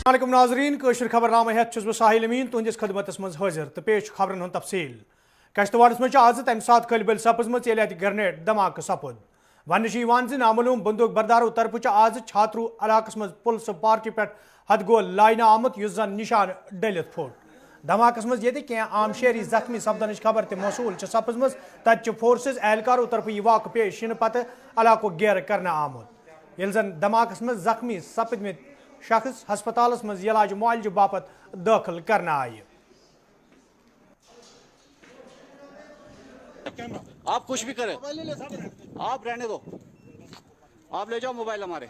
السلام ناظرین کشر خبرنامہ ہیت بہ ساحل امین تہندس خدمتس من حاضر تو پیش خبرن ہند تفصیل کشتواڑس من آز تمہ سات کھل بل سپزمت یل اتہ گرنیڈ دھماکہ سپد ون نامعلوم بندوق بردارو طرف آز چھاترو علاقس من پلس پارٹی پہ حد گول لائنہ آمت اس زن نشان ڈلت پھوٹ دھماکس من یہ کی عام شہری زخمی سپدن خبر تہ موصول سپزم تتہ فورسز اہلکارو طرف یہ واقع پیش ین پتہ علاقہ گیر کرنا آمت یل زن دھماکس من زخمی سپدمت شخص ہسپتالس مز علاج معالجہ باپت داخل کرنا آئی آپ کچھ بھی کریں آپ رہنے دو آپ لے جاؤ موبائل ہمارے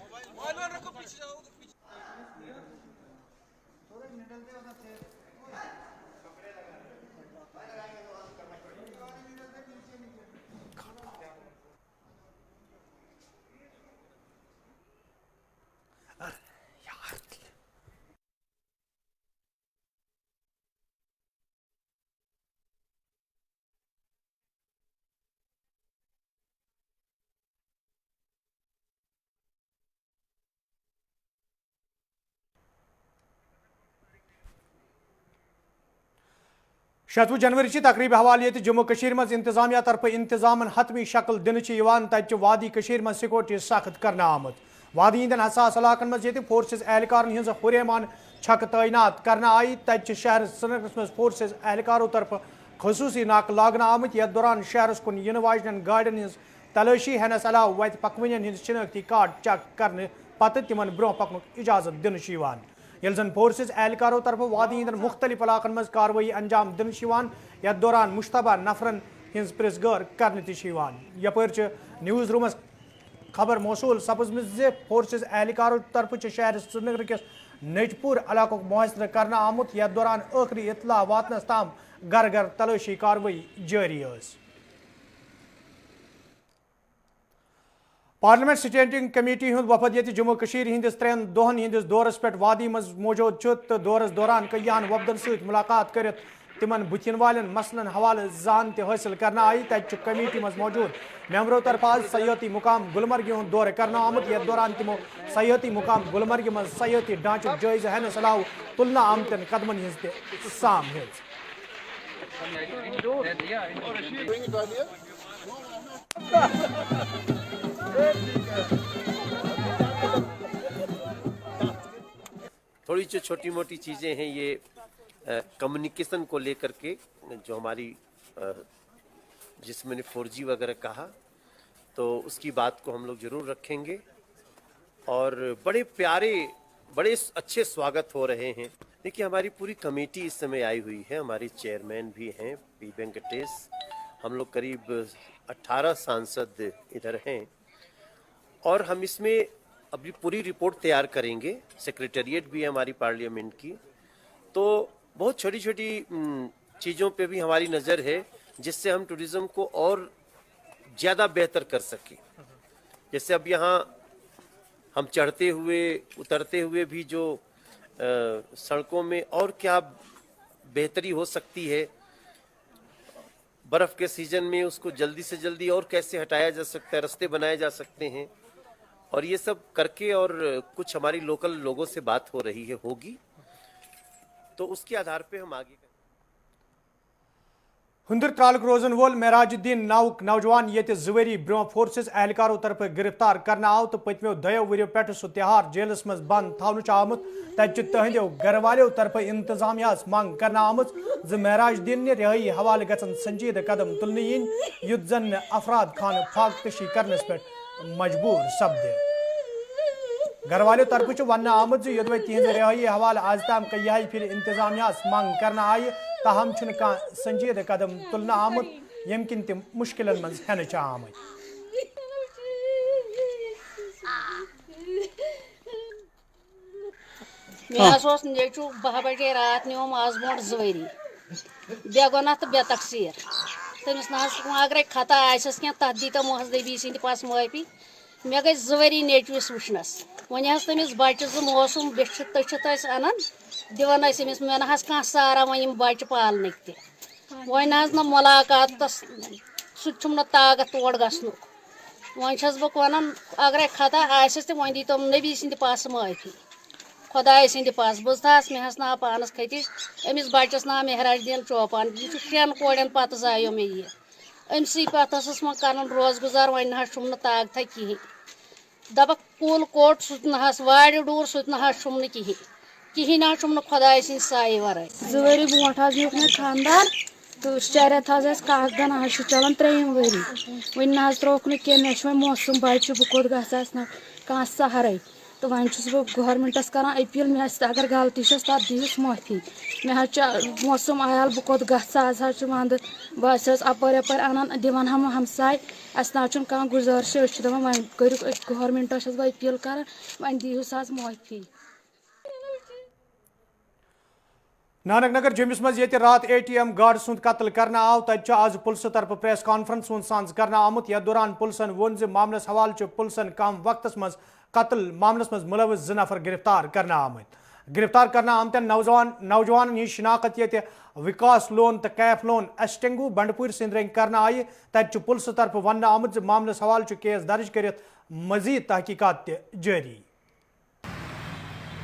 شتوہ جنوری تقریب حوالہ یہ جموں کشیر مز انتظامیہ طرف انتظامن حتمی شکل دن تتہ وادی کشیر مز سیکورٹی سخت کرنا آمت وادی ہندین حساس علاقن مز یہ فورسز اہلکارن ہز ہریمان چھکہ تعینات کرنا آئی تتہ شہر سرینگرس مز فورسز اہلکارو طرف خصوصی ناکہ لاگنا آمت یتھ دوران شہرس کن ین واجن گاڑین ہز تلاشی ہینس علاوہ وت پکوین ہند شناختی کارڈ چیک کرنے پتہ تمن برو پکنک اجازت دن یل زن فورسز اہلکارو طرف وادی ہندین مختلف علاقن مز کاروٲیی انجام دن یتھ دوران مشتبہ نفرن ہز پرز گار کرنے یپر نیوز رومس خبر موصول سپزم فورسز اہلکارو طرف شہر سرینگر کس نٹ پور علاقہ محاصرہ کرنا آمت یتھ دوران آخری اطلاع واتنس تام گر گر تلاشی کاروٲیی جاری پارلیمنٹ سٹینڈنگ کمیٹی ہند وفد یہ جموں کشیر ہندس 3 دہن ہندس دورس پہ وادی مز موجود تو دورس دوران کئیان وفدن ست ملاقات کرت تمن بتھن والن مسلن حوالہ زانت حاصل کرنا آئی تتہ کمیٹی مز موجود ممبرو طرف آج سیاحتی مقام گلمرگہ ہند دورہ کرنا آمت یتھ دوران تمو سیاحتی مقام گلمرگہ مز سیاحتی ڈھانچہ جائزہ ہینس علاوہ تلنہ آمتن قدمن ہز تہ سام ہز تھوڑی جو چھوٹی موٹی چیزیں ہیں یہ کمیونیکیشن کو لے کر کے جو ہماری جس میں نے 4G وغیرہ کہا تو اس کی بات کو ہم لوگ ضرور رکھیں گے اور بڑے پیارے بڑے اچھے سواگت ہو رہے ہیں. دیکھیے ہماری پوری کمیٹی اس سمے آئی ہوئی ہے, ہماری چیئرمین بھی ہیں پی وینکٹیش, ہم لوگ قریب 18 سانسد ادھر ہیں اور ہم اس میں ابھی پوری رپورٹ تیار کریں گے. سیکریٹریٹ بھی ہے ہماری پارلیمنٹ کی, تو بہت چھوٹی چھوٹی چیزوں پہ بھی ہماری نظر ہے جس سے ہم ٹورزم کو اور زیادہ بہتر کر سکیں. جیسے اب یہاں ہم چڑھتے ہوئے اترتے ہوئے بھی جو سڑکوں میں اور کیا بہتری ہو سکتی ہے, برف کے سیزن میں اس کو جلدی سے جلدی اور کیسے ہٹایا جا سکتا ہے, رستے بنائے جا سکتے ہیں, اور یہ سب کر کے اور کچھ ہماری لوکل لوگوں سے بات ہو رہی ہے ہوگی تو اس کے آدھار پہ ہم آگے کریں. ہندر تعلق روزن وول معراج الدین ناؤک نوجوان یہ 2 ؤری برو فورسز اہلکارو طرف گرفتار کرنا آو تو پتمو 2 ؤریو پہ سہ تہار جیلس مز بند تھونچ آمت. تتہ تہندو گھر والو طرف انتظامیہ منگ کرنا آمت معراج الدین رہائی حوالہ گھن سنجیدہ قدم تلن ین یت زن افراد خان پھاک کشی کرنس پہ مجبور سپدے. گھر والو طرف ون آمت یدوے تہذ رہائی حوالہ آز تام کئی پھر انتظامیہ منگ کرنا آئی تاہم کھانا سنجیدہ قدم تلن آمت یم کن تم مشکلن مز ہینچ آمت. مس نیچو 12 بجے رات نوم آز برو 2 ؤری بے گناہ تو بے تقصیر تمس نا اگر خطا آسس کی تر دیتا مہذبی سند پاس معافی. مے گئی 2 ؤری نیچوس وچنس ون تمس بچہ 2 موسم بچت تچت انان دان امس مے نا کھانا سارا ون بچہ پالنک تہ ون نا ملاقات سم طاقت تور گھنک ون بہ ونان اگر خطا آسس تو ون دیتو نبی سند پاس معافی. خدائے سند پاس بہٕ تھاس مےٚ حظ ناو پانس کھٔتِج أمِس بچس ناو مہراج الدین چوپان یہِ چھُ 3 کورٮ۪ن پتہٕ زایو مےٚ یہِ أمسٕے پتہٕ ٲسٕس وۄنۍ کران روز گُزار وۄنۍ نہ حظ چھُم نہٕ طاقتھا کِہیٖنۍ دپکھ کُل کوٹ سُہ تہِ نہ حظ وارِ ڈوٗر سُہ تہِ نہ حظ چھُم نہٕ کِہیٖنۍ نہ حظ چھُم نہٕ خۄداے سٕنٛدِ سایہِ ورٲے 2 ؤری برونٛٹھ حظ نیوٗکھ مےٚ خانٛدار تہٕ 4 رٮ۪تھ حظ ٲسۍ کاکدن آز چھُ چلان 3 ؤری وۄنۍ نہ حظ ترٛووُکھ نہٕ کینٛہہ مےٚ چھُ وۄنۍ موسوٗم بچہِ بہٕ کوٚت گژھٕ اَسہِ نہٕ کانٛہہ سہارٕے تہٕ وۄنۍ چھُس بہٕ گورمنٹس کران أپیٖل مےٚ ٲسۍ اگر غلطی چھس تتھ دِیٖہُس معٲفی مےٚ حظ چھُ موسوٗم عیال بہٕ کوٚت گژھٕ آز حظ چھُ ونٛدٕ بہٕ ٲسٕس اپٲرۍ یپٲرۍ انان دِوان ہم ہمساے اسہِ نہ حظ چھُنہٕ کانٛہہ گُزٲرِش أسۍ چھِ دپان وۄنۍ کٔرِو گورمنٹس چھس بہٕ أپیٖل کران وۄنۍ دِیٖہُس حظ معٲفی نانک نگر جمس مز یہ رات ATM گاڑ سند قتل کرنا آو تتہ آز پلسہٕ طرف پریس کانفرنس ہند سانز کرنا آمت یتھ دوران پلسن وون زِ معاملس حوالہ پلسن کم وقتس مز قتل معاملس مز ملوث 2 نفر گرفتار کرنا آمت گرفتار کرنا آمتن نوجوان ہند شناخت یہ وکاس لون تو کیف لون اسٹنگو بنڈپور سندرنگ کرنا آئی تتہ پلسہٕ طرف ون آمت معاملس حوالہ کیس درج کرت مزید تحقیقات جاری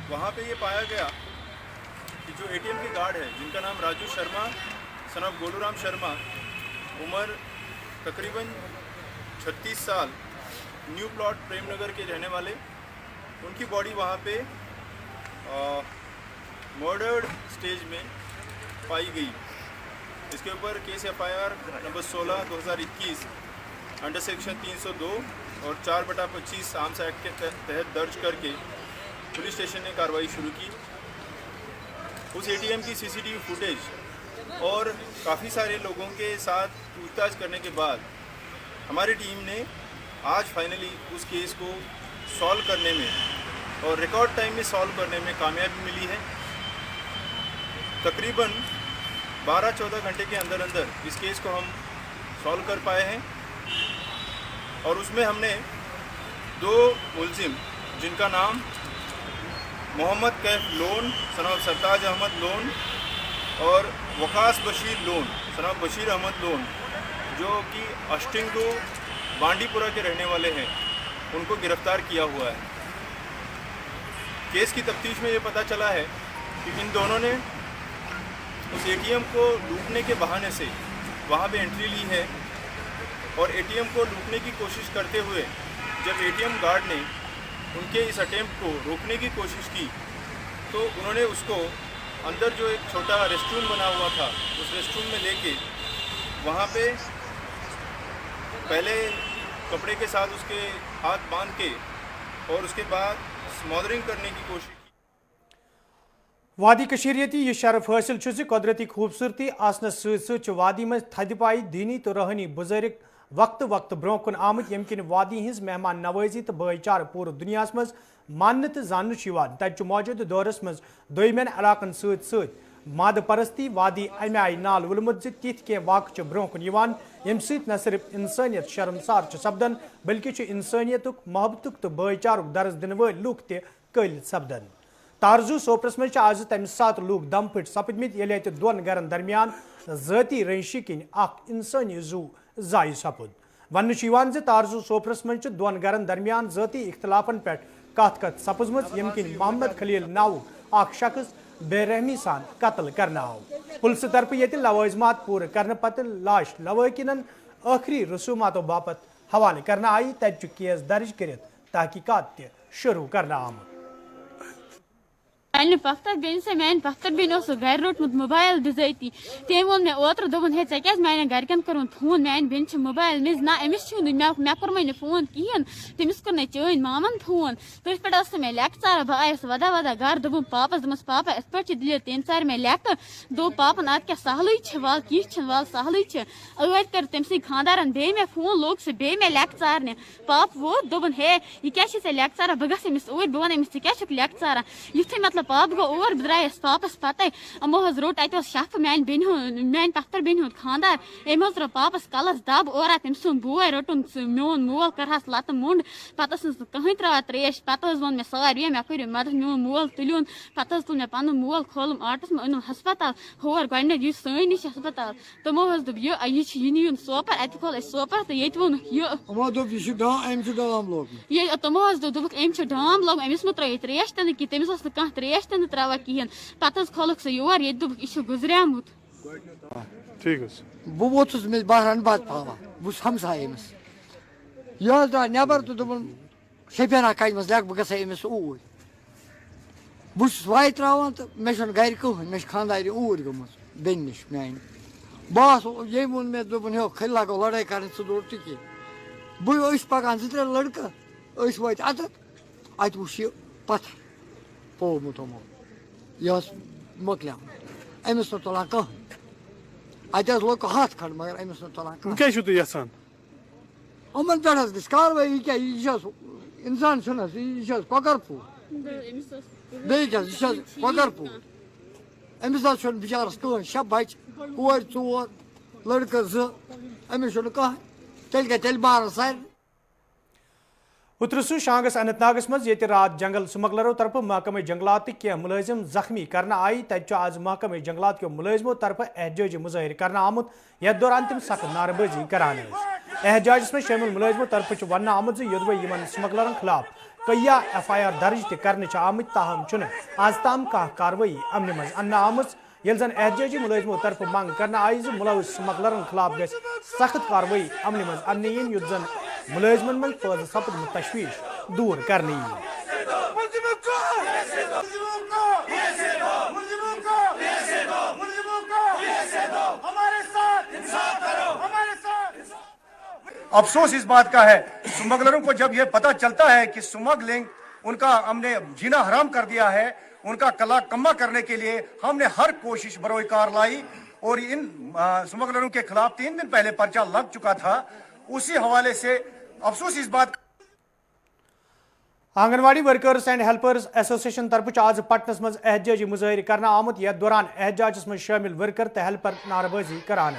وہاں پہ یہ پایا گیا کہ جو ATM کے گارڈ ہے جن کا نام راجو شرما سن آف گولو رام شرما عمر تقریباً 36 سال نیو پلاٹ پریم نگر کے رہنے والے ان کی باڈی وہاں پہ مرڈرڈ سٹیج میں پائی گئی اس کے اوپر case FIR number 16/2021 under section 302 اور 4/25 آرمز ایکٹ کے تحت درج کر کے پولیس اسٹیشن نے کارروائی شروع کی اس ATM کی CCTV فوٹیج اور کافی سارے لوگوں کے ساتھ پوچھ تاچھ کرنے کے بعد ہماری ٹیم نے آج فائنلی اس کیس کو سالو کرنے میں اور ریکارڈ ٹائم میں سالو کرنے میں کامیابی ملی ہے تقریباً 12-14 گھنٹے کے اندر اس کیس کو ہم سالو کر پائے ہیں اور اس میں ہم نے 2 ملزم جن کا نام محمد کیف لون سن آف سرتاج احمد لون اور وقاص بشیر لون سن آف بشیر احمد لون جو کہ اسٹنگو بانڈی پورہ کے رہنے والے ہیں ان کو گرفتار کیا ہوا ہے کیس کی تفتیش میں یہ پتہ چلا ہے کہ ان دونوں نے اس ATM کو لوٹنے کے بہانے سے وہاں پہ انٹری لی ہے اور ATM کو لوٹنے کی کوشش کرتے ہوئے جب ATM گارڈ نے ان کے اس اٹیمپٹ کو روکنے کی کوشش کی تو انہوں نے اس کو اندر جو ایک چھوٹا ریسٹ روم بنا ہوا تھا اس ریسٹ روم میں لے کے وہاں پہ پہلے کپڑے کے ساتھ اس کے ہاتھ باندھ کے اور اس کے بعد اسمادرنگ کرنے کی کوشش کی وادی کشیریتی یہ شرف حاصل چھ قدرتی خوبصورتی آسنس ست وادی مز تھد پائی دینی تو روحانی بزرگ وقت برو کن آمت یم کن وادی ہز مہمان نوازی تو بھائی چار پور دنیا مز مان تو زان تتہ موجودہ دورس مز دویمین علاقن ست ماد پرستی وادی امہ آئی نال ولمت تیت کی واقع برو کن یم ست نہ صرف انسانیت شرمسار سپدان بلکہ انسانیت محبت تو بھائی چارک درس دن ول لوک تل سپدان تارزو سوپرس مز آز تمہ سات لوگ دم پھٹ سپدمت یل ات 2 گھرن درمیان ذاتی رنشی کن اخ انسانی زو ضائع سپد ون تارزو سوپرس مز 2 گھرن درمیان ذاتی اختلافن پہ کت سپزمت یم کن محمد خلیل ناو اخ شخص بے رحمی سان قتل کرنا آو پلس طرف یہ لوازمات پور کرنے پتہ لاش لواکنن آخری رسوماتوں باپت حوالہ کرنا آئی تتہ کیس درج کرت تحقیقات شروع کرنا آمت میانہ پختر بین سے میان پختر بین گھر روٹمت موبائل بزتی تم وون مے اوتر دپن ہے ژےٚ کیازِ میانٮ۪ن گرکٮ۪ن کوٚرُن فون میانہِ بیٚنہِ چھِ موبایل مےٚ نہ أمِس چھُنہٕ مےٚ کوٚرمَے نہٕ فون کِہیٖنۍ تٔمِس کوٚر نہٕ چٲنۍ مامن فون تٔتھۍ پٮ۪ٹھ ٲس مےٚ لٮ۪کہٕ ژاران بہٕ آیَس ودا گرٕ دوٚپُم پاپس دوٚپمَس پاپا یِتھ پٲٹھۍ چھِ دلیٖل تٔمۍ ژارِ مےٚ لٮ۪کہٕ دوٚپ پاپن اَدٕ کیٛاہ سہلٕے چھِ وَلہٕ کینٛہہ چھُنہٕ وَلہٕ سہلٕے چھِ ٲدۍ کٔر تٔمۍ سٕنٛدۍ خانٛدارن بیٚیہِ مےٚ فون لوگ سُہ بیٚیہِ مےٚ لٮ۪کہٕ ژارنہِ پاپہٕ ووت دوٚپُن ہے یہِ کیٛاہ چھِ ژےٚ لٮ۪کہٕ ژاران بہٕ گژھٕ أمِس اوٗرۍ بہٕ وَنہٕ أمِس ژٕ کیٛاہ چھُکھ لٮ۪کہٕ ژاران یُتھُے مطلب पाप गो और द्रायस पापस पते अमो हज रोट अत शफ मान बेन मान पत्थर बेन हुंद खानदार एम हज पापस कलस दब और तम सुन बोय रोटन मोन मोल करहस लत मुंड पत कहीं त्रा त्रेश पत वो मे सारे मे कर मदद मोन मोल तुलन पत तुल मे पन मोल खोलम आटस मे अन हस्पताल होर गड यह सन नश हस्पताल तमो हज दोप यह नीन सोपर अत खोल सोपर तो ये वोन ये तमो हज दोप अम डाम लोग अमिस मे त्रे त्रेश तन कि तमिस कह त्रेश तन त्रा कहें पत खोलक सह योर ये दोप यह गुजरियामुत बह वोथुस मे बहरान बत पावा बह हमसाय अमिस यह द्रा नबर तो दोपन शफीना कज मज लग बह गई अमिस ऊर बस वाय त्रावान तो मे गर कहन मे खानदार ऊर गम बेन नश मान बस ये वोन मे दोपन हो खल लगो लड़ाई कर दौड़ टिकी बह पकान त्रे लड़का वत अत वुच यह पत्थर पोमुत यमो यह मोकलिया अमिस न तुलान कह अत लोग हाथ खंड मगर अमिस न तुलान क्या यसान यमन पे गई कार्रवाई क्या यह इंसान यह ककर पूर बे ककर पूर अमिस बिचारस कह 6 बच कोर 4 लड़का 2 अमिस कह तेल मार सारे उत्तरसू शांगस अनंतनागस मज ये रात जंगल स्मगलरों तरफ महकमे जंगलात के मुलाजिम जख्मी करना आई तत आज महकमे जंगलात के मुलाजिमों तरफ एहजाजी मुजाहिर करना आमुत यथ दौरान तम सख्त नारेबाजी करान एहजाज में शामिल मुलाजिमों तरफ वन आमुत योदवे इन स्मगलरन खिलाफ कईया FIR दर्ज करने आमत ताहम आज ताम कह कार्रवाई अमन मज अन्न आमुत ये जन एहजाजी मुलाजिमों तरफ मंग करना आई मुलविस स्मगलरन खिलाफ गई सख्त कार्रवाई अमन मज अन्न युत जन मुलाजिमन मन पद सपद तशवीश दूर करनी अफसोस इस बात का है स्मगलरों को जब यह पता चलता है कि स्मगलिंग उनका हमने जीना हराम कर दिया है, उनका कला कम्मा करने के लिए हमने हर कोशिश बरोकार लाई और इन स्मगलरों के खिलाफ 3 दिन पहले पर्चा लग चुका था। उसी हवाले से अफसोस इस बात anganwadi workers and helpers association तरफ आज पटनस मज एहजाजी मुजाहिर करना आमुत यथ दौरान एहजाजस में शामिल वर्कर तो हेल्पर नारेबाजी करान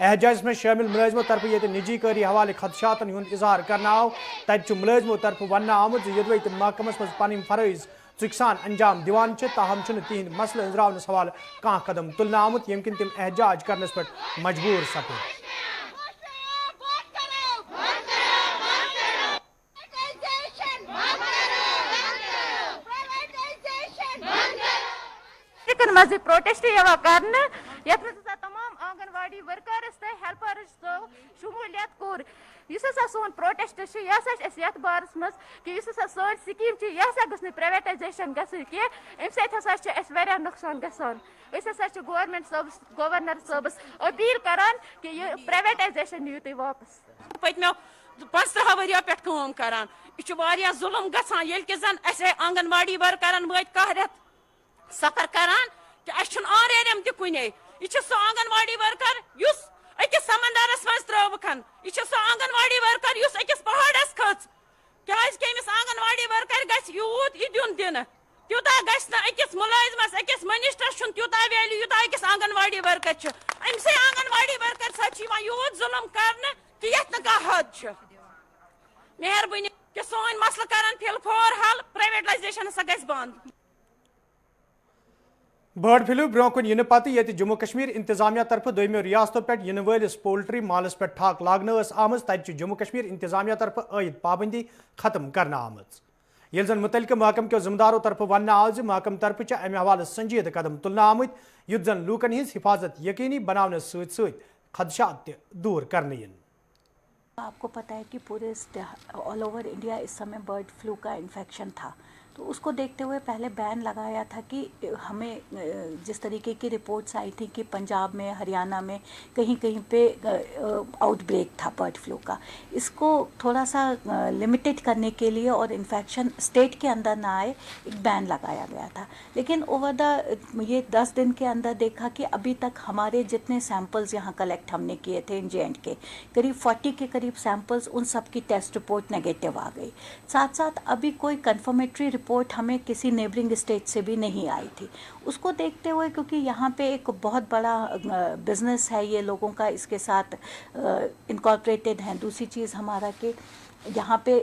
एहजाज में शामिल मुलाजिमों तरफ ये निजी कारी हवाले खदशात इजहार करना आव तत मुलाजिमों तरफ वन आमुत योदवे तम महकमस मज पन फरज चुकसान अंजाम दिवान ताहम तिहद मसल अंजरावनस हवाले कह कदम तुलना आमुत यम किन तम एहजाज करनस पे मजबूर सपद मज प्रोटेस्ट करने तमाम आंगनवाड़ी वर्कर्स तो हेल्पर्स शमूलियत कोर सोन प्रोटेस्ट यह बारस मज कि सन स्कीम यह गई प्राइवेटाइजेशन कह अम नुकसान गसान गवर्नमेंट सबस गवर्नर सबस अपील करान कि यह प्राइवेटाइजेशन नियो तुम वापस पत्मो 15 वरियो पे करान यह जुल्म गसान ये जन आंगनवाड़ी वर्करन वत कह रेत सफर करान कि आरेम तुने यह सह आंगनवाड़ी वर्कर अकिस समंदरस मज त्रुखन यह सह आंगनवाड़ी वर्कर अकिस पहाड़स खच क्या आंगनवाड़ी वर्कर यूत यह दिन दिन तूता गस मुलाजिमस अकिस मिनिस्टरस तूता वैल्यू यूता अकिस आंगनवाड़ी वर्कर अमसे आंगनवाड़ी वर्कर सत यूत जुल्म कर कि ये हद मेहरबानी कि सोन मसल कर फिलफोर हल प्राइवेटाइजेशन सा गस बंद बर्ड फ्लू ब्रोह कुन इन पत ये जम्मू कश्मीर इंतजामिया तरफ दोमियो रियासतों पे इन वलिस पोल्ट्री मालस पे ठाक लागन आमज तत जम्मू कश्मीर इंतजामिया तरफ आयद पाबंदी खत्म करना आमज ये जन मुतलक महकम के जिम्मेदारों तरफ वन आज महकम तरफ अमे हवाले संजीद कदम तुलना आमत युत जन लूकन हिज हिफाजत यकीनी बनाने सत खदशात दूर करने। आपको पता है कि पूरे ऑल ओवर इंडिया इस समय बर्ड फ्लू का इन्फेक्शन था, तो उसको देखते हुए पहले बैन लगाया था कि हमें जिस तरीके की रिपोर्ट्स आई थी कि पंजाब में हरियाणा में कहीं कहीं पे आउटब्रेक था बर्ड फ्लू का, इसको थोड़ा सा लिमिटेड करने के लिए और इन्फेक्शन स्टेट के अंदर ना आए एक बैन लगाया गया था। लेकिन ओवर ये 10 दिन के अंदर देखा कि अभी तक हमारे जितने सैंपल्स यहाँ कलेक्ट हमने किए थे NJ के करीब 40 के करीब सैंपल्स, उन सब की टेस्ट रिपोर्ट नेगेटिव आ गई। साथ साथ अभी कोई कन्फर्मेटरी रिपोर्ट हमें किसी नेबरिंग स्टेट से भी नहीं आई थी। उसको देखते हुए, क्योंकि यहाँ पे एक बहुत बड़ा बिजनेस है ये लोगों का, इसके साथ इनकॉर्पोरेटेड हैं। दूसरी चीज़ हमारा कि यहाँ पे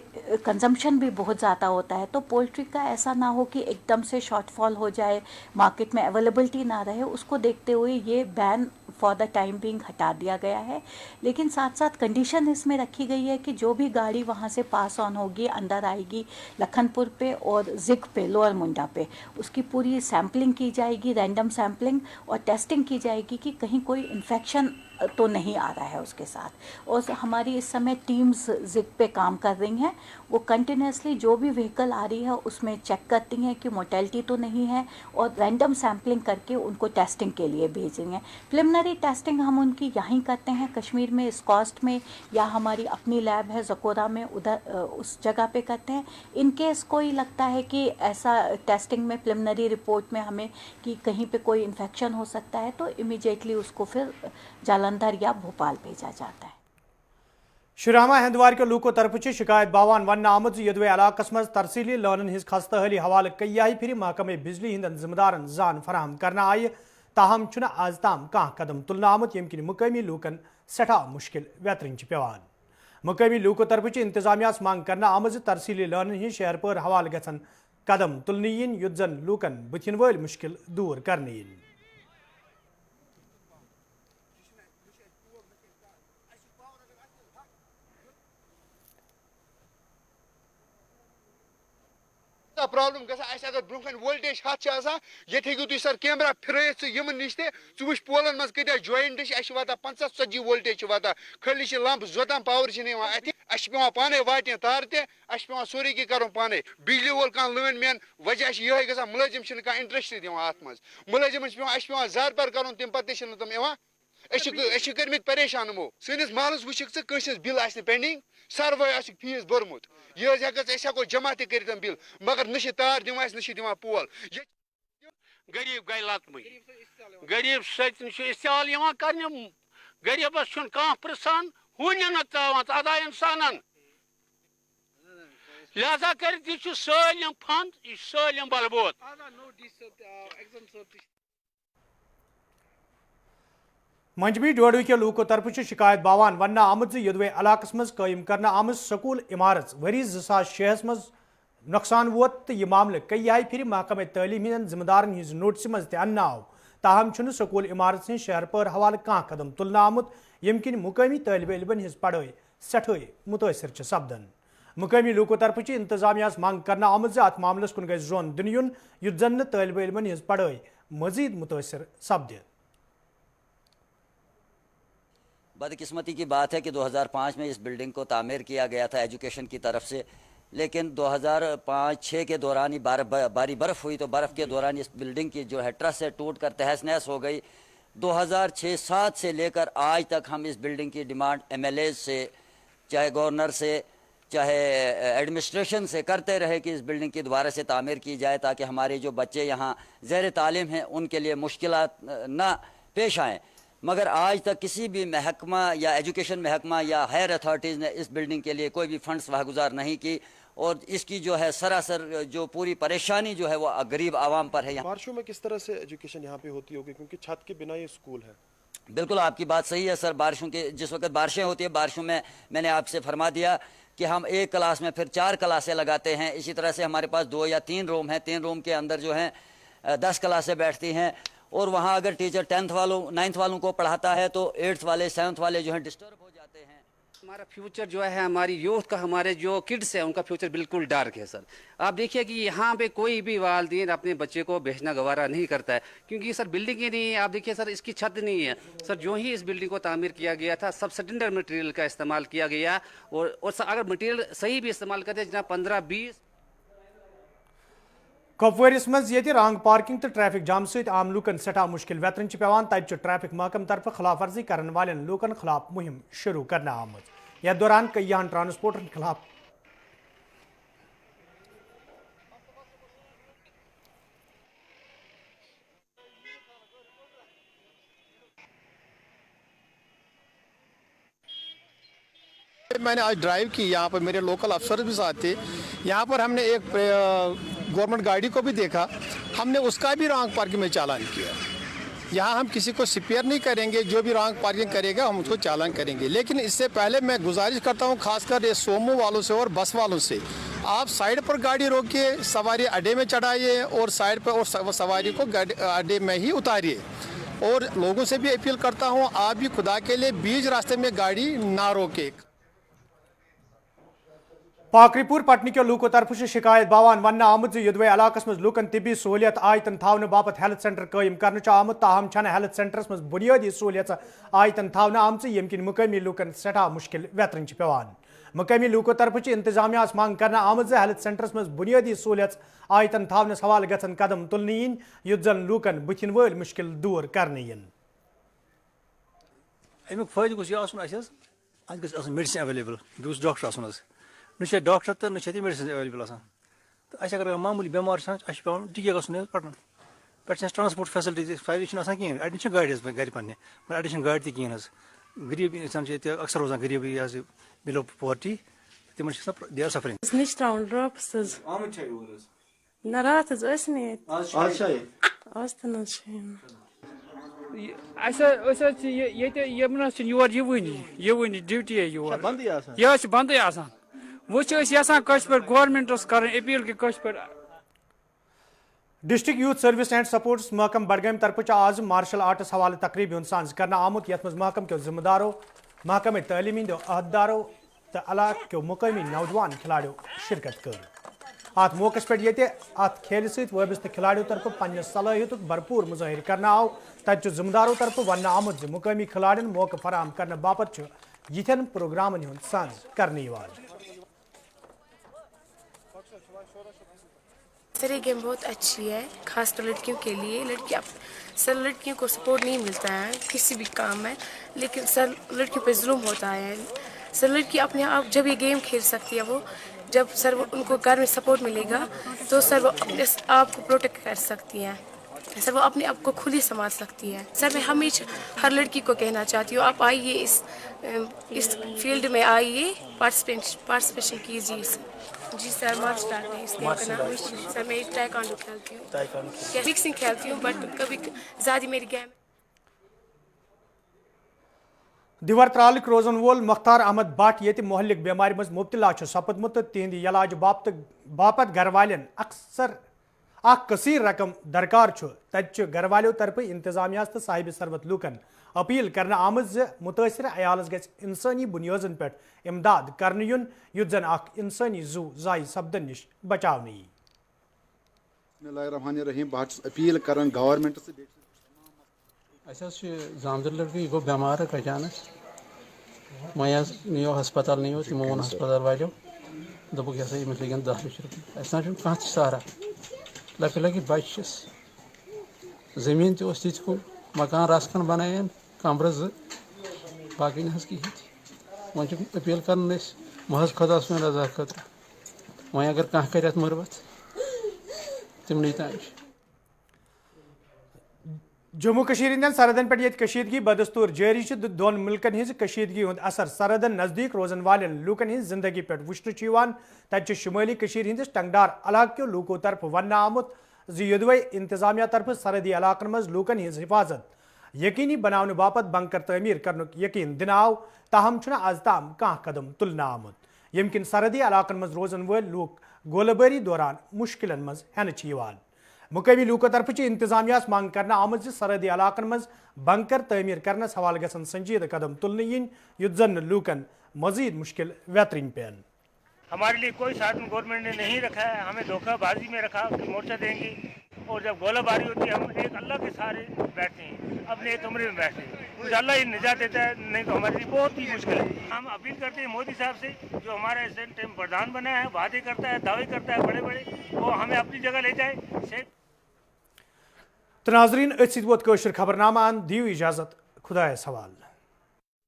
कंजम्पशन भी बहुत ज़्यादा होता है, तो पोल्ट्री का ऐसा ना हो कि एकदम से शॉर्टफॉल हो जाए, मार्केट में अवेलेबिलिटी ना रहे, उसको देखते हुए ये ban for the time being हटा दिया गया है। लेकिन साथ साथ कंडीशन इसमें रखी गई है कि जो भी गाड़ी वहाँ से पास ऑन होगी, अंदर आएगी लखनपुर पे और जिग पे, लोअर मुंडा पे, उसकी पूरी सैम्पलिंग की जाएगी, रैंडम सैम्पलिंग, और टेस्टिंग की जाएगी कि कहीं कोई इन्फेक्शन तो नहीं आ रहा है उसके साथ। और हमारी इस समय टीम्स जिग पे काम कर रही हैं, वो कंटिन्यूसली जो भी व्हीकल आ रही है उसमें चेक करती हैं कि मोर्टेलिटी तो नहीं है, और रैंडम सैम्पलिंग करके उनको टेस्टिंग के लिए भेज रही हैं। प्रिलिमिनरी टेस्टिंग हम उनकी यहीं करते हैं कश्मीर में, इस कॉस्ट में, या हमारी अपनी लैब है जकोरा में, उधर उस जगह पे करते हैं। इन केस कोई लगता है कि ऐसा टेस्टिंग में प्रिलिमिनरी रिपोर्ट में हमें कि कहीं पे कोई इन्फेक्शन हो सकता है, तो इमीडिएटली उसको फिर जालंधर या भोपाल भेजा जाता है। शुरामा हंदवार के लूको तरफ शिकायत बावान वन आमद यदवे इलाकस मज तरसीली लोन हिज खस्तहली हवाले कई फिर महकमे बिजली हिंदन जिम्मेदारन जान फराहम करना आय, ताहम चुना आज ताम कह कदम तुलना आमत यम मुकामी लूकन सठा मुश्किल व्यतरन पेवान। मुकामी लूको तरफ इंतजामिया मांग करना आमज तरसीली लोन हिज शहर पर हवाले गसन कदम तुलन इन युत जन लूकन बुथिन वल मुश्किल दूर करने इन। प्रॉब्लम अगर ब्रोकन वोल्टेज हथ ये हेकू तुम सर कैमरा फिरत इन नश तुच पोलन मज कत जॉइंट वात 50-40 वोल्टेज वात खाली लंप जोतान पावर अत पे पाने वाटन तार पे सोरे कर पाने बिजली वोल कह लोन मेन वजह ये ग मुलाजिम कह इंटरेस्ट दिवान अत मज मुलाजिम पे जार पर कर तम पे तम कर्मित परेशान मो सनिस महलस वुक कंस बिल आ पेंडिंग सर्वे फीस भरमुत यह हेको जमा कर बिल मगर न तार दिवान न पोल गरीब गई लतम गरीब सत्याल कर गरीबस कह पृसान हून अदा इंसान लिहाजा कर सलम फंद यह सलम बलबोत। मंजबी डोडू के लूको तरफ शिकायत बावान वन आमद यदवे इलाकस मज कायम करना आमद स्कूल इमारत वरी 2006 मज नुकसान वोत तो यह मामले कई फिर महकमे तालीम हंद जिम्मेदारन हिज नोटिस मज तन आव, ताहम स्कूल इमारत हंद शहर पर हवाले कह कदम तुलना आमुत यम किन मुकामी तालिब इलमन हिज पढ़ाई सठे मुतासर सपदन। मुकामी लूको तरफ इंतजामिया मांग करना आमद अत मामलस कुन गई जोन दिन युन युत जन तालिब इलमन हिज पढ़ाई मजीद मुतासर सपद। बदकिस्मती की बात है कि 2005 में इस बिल्डिंग को तामीर किया गया था एजुकेशन की तरफ से, लेकिन 2005-06 के दौरान ही बारी बर्फ़ हुई, तो बर्फ़ के दौरान इस बिल्डिंग की जो है ट्रस से टूट कर तहस नहस हो गई। 2006-07 से लेकर आज तक हम इस बिल्डिंग की डिमांड MLA से, चाहे गवर्नर से, चाहे एडमिनिस्ट्रेशन से करते रहे कि इस बिल्डिंग की दोबारा से तामीर की जाए, ताकि हमारे जो बच्चे यहाँ ज़ेर तालीम हैं उनके लिए मुश्किलात ना पेश आएँ। मगर आज तक किसी भी महकमा या एजुकेशन महकमा या हायर अथॉरिटीज़ ने इस बिल्डिंग के लिए कोई भी फंड्स वागुजार नहीं की, और इसकी जो है सरासर जो पूरी परेशानी जो है वो गरीब आवाम पर है। बारिशों में किस तरह से एजुकेशन यहाँ पे होती होगी, क्योंकि छत के बिना ये स्कूल है? बिल्कुल आपकी बात सही है सर। बारिशों के जिस वक्त बारिशें होती है, बारिशों में मैंने आपसे फरमा दिया कि हम एक क्लास में फिर 4 क्लासें लगाते हैं। इसी तरह से हमारे पास 2 या 3 रूम हैं, 3 रूम के अंदर जो हैं 10 क्लासें बैठती हैं, और वहाँ अगर टीचर 10th वालों 9th वालों को पढ़ाता है तो 8th वाले 7th वाले जो हैं डिस्टर्ब हो जाते हैं। हमारा फ्यूचर जो है, हमारी यूथ का, हमारे जो किड्स है उनका फ्यूचर बिल्कुल डार्क है सर। आप देखिए कि यहाँ पे कोई भी वालिदैन अपने बच्चे को भेजना गवारा नहीं करता है, क्योंकि सर बिल्डिंग ही नहीं है। आप देखिए सर इसकी छत नहीं है सर। जो ही इस बिल्डिंग को तामीर किया गया था सब स्टैंडर्ड मटेरियल का इस्तेमाल किया गया, और अगर मटेरियल सही भी इस्तेमाल करते जनाब 15-20 कपवारिस मज ये रंग पार्किंग तो ट्रैफिक जाम सहित आम लूकन सठा मुश्किल वेतरन पेवान, तब ट्रैफिक महकम तरफ खिलाफ वर्जी करने वाले लूकन खिलाफ मुहिम शुरू करना आमद। यह दौरान कई ट्रांसपोर्टर खिलाफ मैंने आज ड्राइव की, यहाँ पर मेरे लोकल अफसर भी साथ थे। यहाँ पर हमने एक गवर्नमेंट गाड़ी को भी देखा, हमने उसका भी रॉन्ग पार्किंग में चालान किया। यहाँ हम किसी को स्पेयर नहीं करेंगे, जो भी रॉन्ग पार्किंग करेगा हम उसको चालान करेंगे। लेकिन इससे पहले मैं गुजारिश करता हूँ खासकर ये सोमो वालों से और बस वालों से, आप साइड पर गाड़ी रोकिए, सवारी अड्डे में चढ़ाइए और साइड पर और सवारी को अड्डे में ही उतारिए। और लोगों से भी अपील करता हूँ, आप भी खुदा के लिए बीच रास्ते में गाड़ी ना रोके। पाकरीपुर पटन के लूको तरफ शिकायत बावान वन आमुत युदवे इलाकस मज लूकन तिबी सहूलियत आयतन थावन बापत हेल्थ सेंटर कायम कर आमुत, ताहम छन हेल्थ सेंटरस मज बुनियादी सहूलियत आयतन थावन आम यम किन मुकामी लूकन सठा मुश्किल वेतरन पेवान। मुकामी लूको तरफ इंतजामिया मांग कर आमुत हेल्थ सेंटरस मज बुनियादी सहूलियत आयतन थावनस हवाले गन कदम तुलन इन युत जन लूकन बुथिन वल मुश्किल दूर करने इन। अमुक फायदे गोस यह मेडिसिन अवेलेबल, गोस डॉक्टर न डॉक्टर तो न मेडिसिन अवेलेबल तो अगर मामूली बेमार पे टिके गन पटन पे ट्रांसपोर्ट फैसिलिटी फायदे कहें अड़न गाड़ी गर पे मगर अड़न गाड़ी तहन गरीब इंसान अक्सर रोजान गरीबी बिलो पॉवर्टी तम दे आर सफरिंग निश त्रावन ड्रॉप्स न रात यह ड्यूटी यह बंद वो गवर्नमेंटस कर अपील कि district youth services and sports महकम बडगाम तरफ आज मार्शल आर्ट्स हवाले तकरीब साज कर आमुत यथ महकम के जिम्मेदारों, महकम तालीमी अहदेदारों तो इलाके के मुकामी नौजवान खिलाड़ियों शिरकत कर। अत मौके पे अत खेल सबिस्त खिलाड़ियों तरफ पन्ने सलाहियत भरपूर मुजाहिर करना आव। तत जिम्मेदारों तरफ वन आमुत मुकामी खिलाड़ियों मौके फराहम करने बापत यिथन प्रोग्रामन हुंद साज करने। सर ये गेम बहुत अच्छी है, खासकर लड़कियों के लिए। सर लड़कियों को सपोर्ट नहीं मिलता है किसी भी काम में, लेकिन सर लड़कियों पे जुल्म होता है। सर लड़की अपने आप जब ये गेम खेल सकती है, वो जब सर उनको घर में सपोर्ट मिलेगा तो सर वो अपने आप को प्रोटेक्ट कर सकती हैं। सर वो अपने आप को खुद ही संभाल सकती है। सर मैं हमेशा हर लड़की को कहना चाहती हूँ, आप आइए इस फील्ड में आइए, पार्टिसिपेशन कीजिए। जी सर, मार्शल आर्ट है इस गेम का नाम। सर मैं टाइक्वांडो खेलती हूँ, फिक्सिंग खेलती हूँ, बट कभी ज़्यादा मेरी गेम। दिवर त्रालिक रोजन वोल मुख्तार अहमद भट ये मोहल्लिक बेमारी मज मुब्तला सपदमुत, तिहंद इलाज बापत घर वालन अक्सर कसीर रकम दरकार तत घर वालों तरफ इंतजामिया तो साहिब सरबत लूकन अपील करना आमद मुतासर अयालस गज इंसानी बुनियादन पे इमदाद कर युन युत जन इंसानी जू जाय सपदन निश बचाव यी। बिस्मिल्लाहिर्रहमानिर्रहीम अपील कर गवर्नमेंट जामदर लड़की यह गो बेमार अचानक वह नियो हस्पताल नियो तमो वो हस्पताल वालों दोपक यह अमिस लगन 10 लाख रुपये अस ना कह सहारा लक लक बचस जमीन तथ मकान रसकन बनान कमर 2 बाकी ना कहें वो अपील कर महज खुदा सुन रजा खतर वह अगर कह कर मुरवत तमन तान। जम्मू कशीर हंदन सरहदन पे कशीदगी बदस्तूर जारी दोन मुल्कन हिज कशीदगी हुंद असर सरहदन नजदीक रोजन वालन लूकन हिज जिंदगी पे वुचन तत शुमाली कशीर हंदिस टंगडार इलाके लूको तरफ वन आमुत युदवे इंतजामिया तरफ सरहदी इलाकन मज लूकन हिज हिफाजत यकीनी बनाने बापत बंकर तमीर कर यकीन दिन आव, ताहम आज ताम कह कदम तुलन आमुत यम किन सरहदी इलाकन मज रोजन वल लूक गोलबारी दौरान मुश्किलन मज हेन। मुकामी लूको तरफ इंतजामिया मांग कर आमद सरहदी इलाकन मज बंकर तमीर करनस हवाले गसन संजीदा कदम तुलन इन युत जन लूकन मजीद मुश्किल वेतरिन पेन। हमारे लिए कोई साधन गवर्नमेंट ने नहीं रखा है, हमें धोखाबाजी में रखा कि मोर्चा देंगे, और जब गोलाबारी होती है हम एक अल्लाह के सहारे बैठते हैं, अपने एक कमरे में बैठते हैं, मुझे अल्लाह ही निजात देता है, नहीं तो हमारे लिए बहुत ही मुश्किल है। हम अपील करते हैं मोदी साहब से, जो हमारा इस टाइम प्रधान बना है, वादे करता है, दावे करता है बड़े बड़े, वो हमें अपनी जगह ले जाए। तो नाजरीन अत वोत खबरनामा दियो इजाजत, खुदा सवाल।